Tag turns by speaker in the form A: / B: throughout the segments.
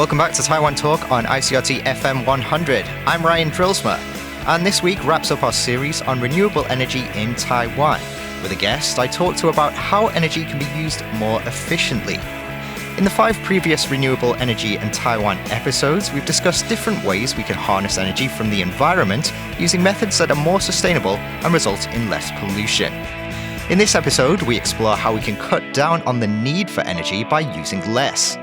A: Welcome back to Taiwan Talk on ICRT FM 100. I'm Ryan Drilsma, and this week wraps up our series on renewable energy in Taiwan. With a guest, I talked to about how energy can be used more efficiently. In the 5 previous Renewable Energy and Taiwan episodes, we've discussed different ways we can harness energy from the environment using methods that are more sustainable and result in less pollution. In this episode, we explore how we can cut down on the need for energy by using less.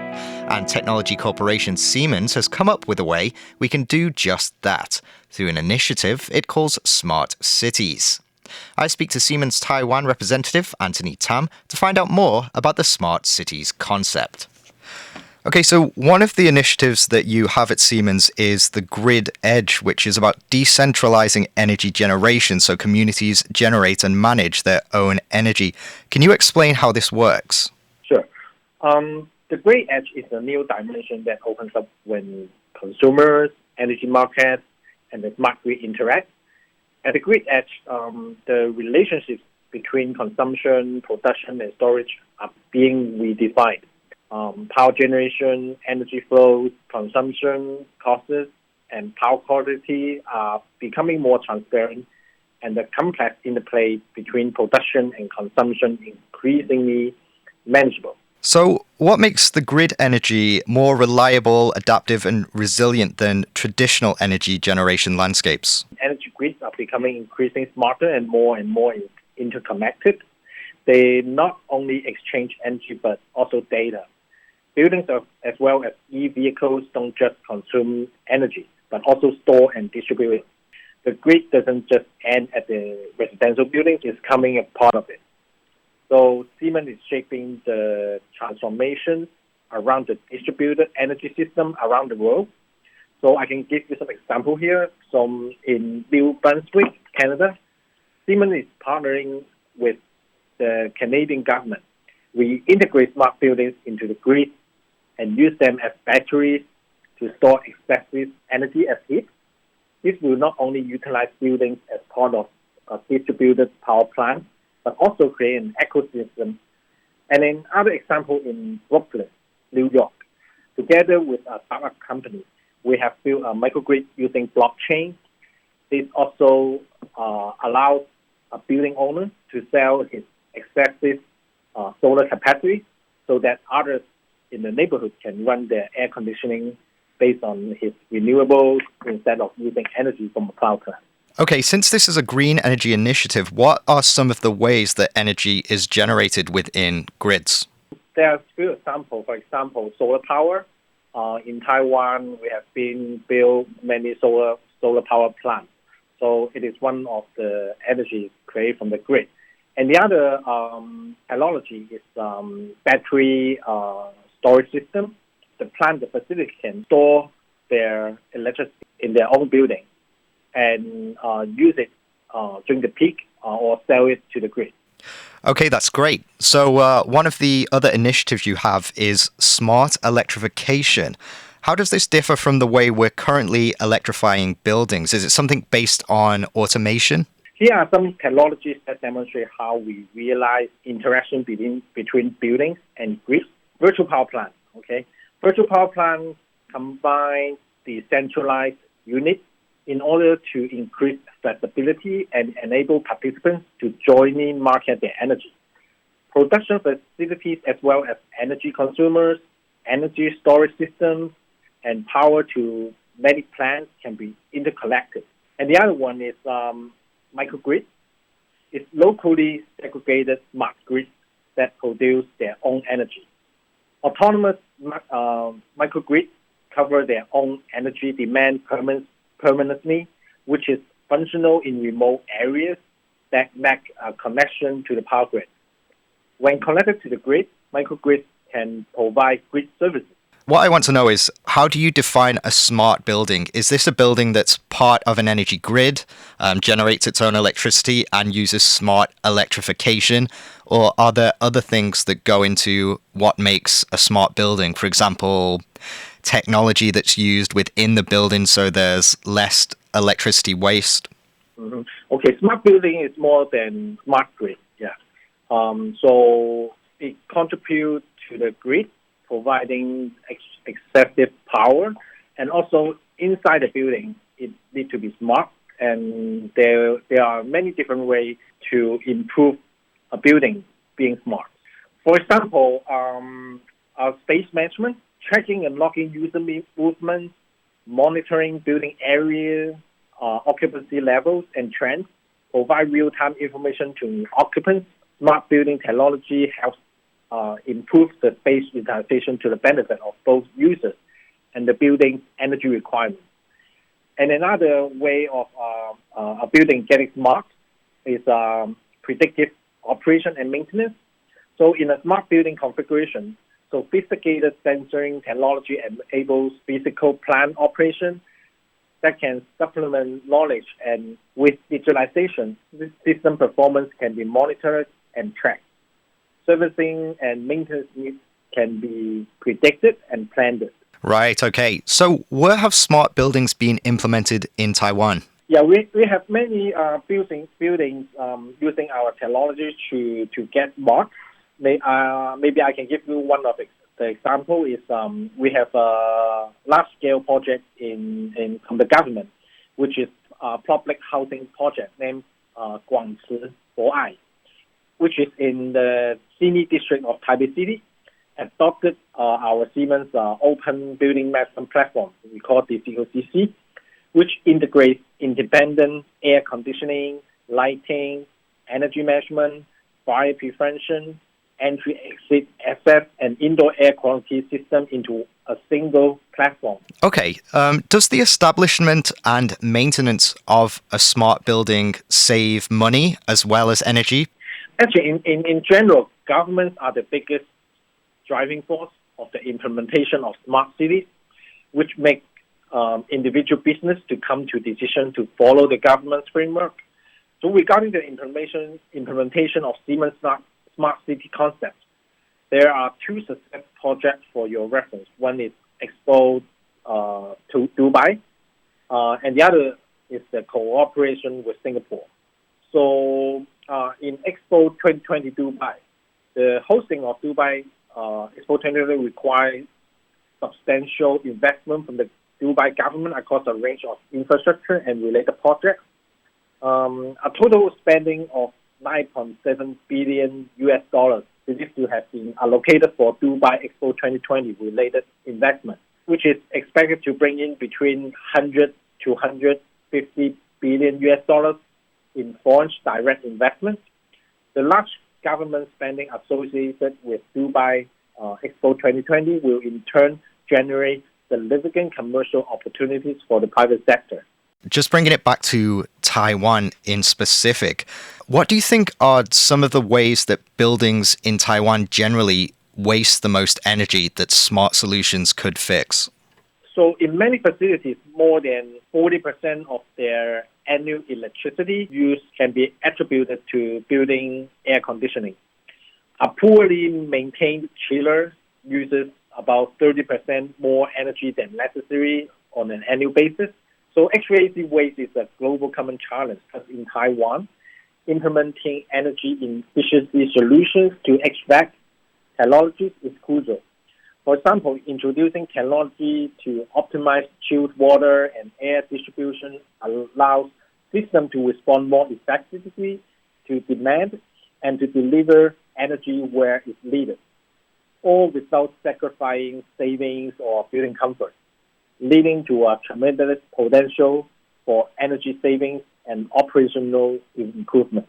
A: And technology corporation Siemens has come up with a way we can do just that through an initiative it calls Smart Cities. I speak to Siemens Taiwan representative Anthony Tam to find out more about the Smart Cities concept. Okay, so one of the initiatives that you have at Siemens is the Grid Edge, which is about decentralizing energy generation so communities generate and manage their own energy. Can you explain how this works?
B: Sure. The Grid Edge is a new dimension that opens up when consumers, energy markets, and the smart grid interact. At the Grid Edge, the relationships between consumption, production, and storage are being redefined. Power generation, energy flows, consumption, costs, and power quality are becoming more transparent, and the complex interplay between production and consumption increasingly manageable.
A: So, what makes the grid energy more reliable, adaptive, and resilient than traditional energy generation landscapes?
B: Energy grids are becoming increasingly smarter and more interconnected. They not only exchange energy but also data. Buildings as well as e-vehicles don't just consume energy but also store and distribute it. The grid doesn't just end at the residential buildings, it's becoming a part of it. So Siemens is shaping the transformation around the distributed energy system around the world. So I can give you some example here. So in New Brunswick, Canada, Siemens is partnering with the Canadian government. We integrate smart buildings into the grid and use them as batteries to store excessive energy as heat. This will not only utilize buildings as part of a distributed power plant, but also create an ecosystem. And in other example in Brooklyn, New York, together with a startup company, we have built a microgrid using blockchain. This also allows a building owner to sell his excessive solar capacity so that others in the neighborhood can run their air conditioning based on his renewables instead of using energy from a power plant.
A: Okay, since this is a green energy initiative, what are some of the ways that energy is generated within grids?
B: There are a few examples. For example, solar power. In Taiwan, we have been built many solar power plants. So it is one of the energy created from the grid. And the other technology is battery storage system. The facility can store their electricity in their own building and use it during the peak or sell it to the grid.
A: Okay, that's great. So one of the other initiatives you have is smart electrification. How does this differ from the way we're currently electrifying buildings? Is it something based on automation?
B: Here are some technologies that demonstrate how we realize interaction between buildings and grids. Virtual power plants. Okay, virtual power plants combine the centralized units in order to increase flexibility and enable participants to jointly market their energy. Production facilities as well as energy consumers, energy storage systems, and power to many plants can be interconnected. And the other one is microgrid. It's locally segregated smart grids that produce their own energy. Autonomous microgrids cover their own energy demand permanently, which is functional in remote areas that lack a connection to the power grid. When connected to the grid, microgrids can provide grid services.
A: What I want to know is, how do you define a smart building? Is this a building that's part of an energy grid, generates its own electricity, and uses smart electrification? Or are there other things that go into what makes a smart building? For example, technology that's used within the building so there's less electricity waste?
B: Mm-hmm. Okay, smart building is more than smart grid. Yeah. So it contributes to the grid, providing excessive power, and also inside the building, it needs to be smart. And there are many different ways to improve a building being smart. For example, our space management, tracking and logging user movements, monitoring building area, occupancy levels and trends, provide real-time information to occupants. Smart building technology helps improve the space utilization to the benefit of both users and the building's energy requirements. And another way of a building getting smart is predictive operation and maintenance. So in a smart building configuration, sophisticated sensoring technology enables physical plant operation that can supplement knowledge, and with digitalization, this system performance can be monitored and tracked. Servicing and maintenance needs can be predicted and planned.
A: Right, okay. So where have smart buildings been implemented in Taiwan?
B: Yeah, we have many buildings using our technology to get smart. Maybe I can give you one of the example is we have a large-scale project from the government, which is a public housing project named Guangci Boai, which is in the Sini district of Taipei City, adopted our Siemens open building management platform, we call it COCC, which integrates independent air conditioning, lighting, energy management, fire prevention, entry-exit access, and indoor air quality system into a single platform.
A: Okay, does the establishment and maintenance of a smart building save money as well as energy?
B: Actually, in general, governments are the biggest driving force of the implementation of smart cities, which make individual business to come to decision to follow the government's framework. So regarding the implementation of Siemens Smart City concept, there are two success projects for your reference. One is Expo to Dubai, and the other is the cooperation with Singapore. So in Expo 2020 Dubai, the hosting of Dubai Expo 2020 requires substantial investment from the Dubai government across a range of infrastructure and related projects. A total spending of $9.7 billion is to have been allocated for Dubai Expo 2020 related investment, which is expected to bring in between 100 to 150 billion in foreign direct investment. The large government spending associated with Dubai Expo 2020 will in turn generate significant commercial opportunities for the private sector.
A: Just bringing it back to Taiwan in specific, what do you think are some of the ways that buildings in Taiwan generally waste the most energy that smart solutions could fix?
B: So in many facilities, more than 40% of their annual electricity use can be attributed to building air conditioning. A poorly maintained chiller uses about 30% more energy than necessary on an annual basis. So HVAC waste is a global common challenge, because in Taiwan, implementing energy efficiency solutions to HVAC technologies is crucial. For example, introducing technology to optimize chilled water and air distribution allows systems to respond more effectively to demand and to deliver energy where it's needed, all without sacrificing savings or building comfort, leading to a tremendous potential for energy savings and operational improvement.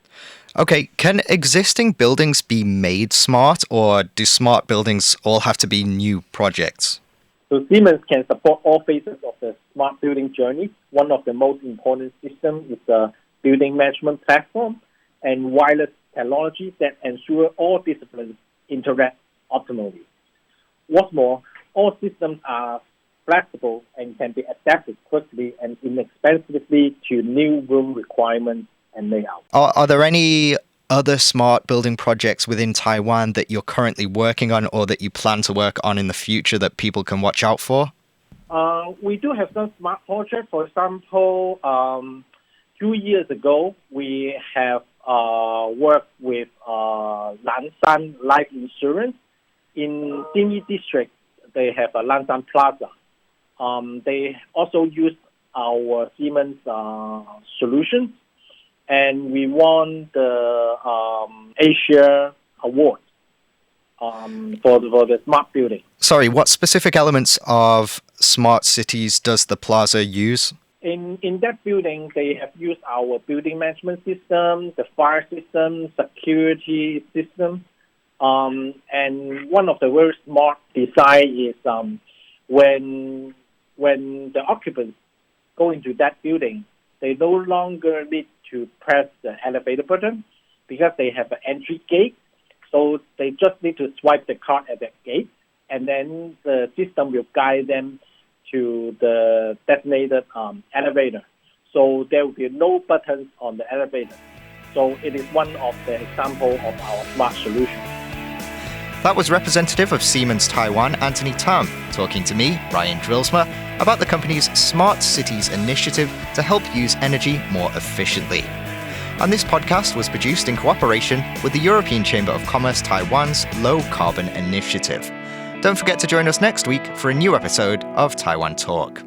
A: Okay, can existing buildings be made smart, or do smart buildings all have to be new projects?
B: So Siemens can support all phases of the smart building journey. One of the most important systems is the building management platform and wireless technology that ensure all disciplines interact optimally. What's more, all systems are flexible and can be adapted quickly and inexpensively to new room requirements and layout.
A: Are there any other smart building projects within Taiwan that you're currently working on or that you plan to work on in the future that people can watch out for?
B: We do have some smart projects. For example, 2 years ago, we have worked with Lanshan Life Insurance. In Sini District, they have a Lanshan Plaza. They also use our Siemens solutions, and we won the Asia Award for the smart building.
A: Sorry, what specific elements of smart cities does the plaza use?
B: In that building, they have used our building management system, the fire system, security system, and one of the very smart design is when the occupants go into that building, they no longer need to press the elevator button because they have an entry gate. So they just need to swipe the card at that gate, and then the system will guide them to the designated elevator. So there will be no buttons on the elevator. So it is one of the examples of our smart solution.
A: That was representative of Siemens Taiwan Anthony Tam talking to me, Ryan Drillsma, about the company's Smart Cities initiative to help use energy more efficiently. And this podcast was produced in cooperation with the European Chamber of Commerce Taiwan's Low Carbon Initiative. Don't forget to join us next week for a new episode of Taiwan Talk.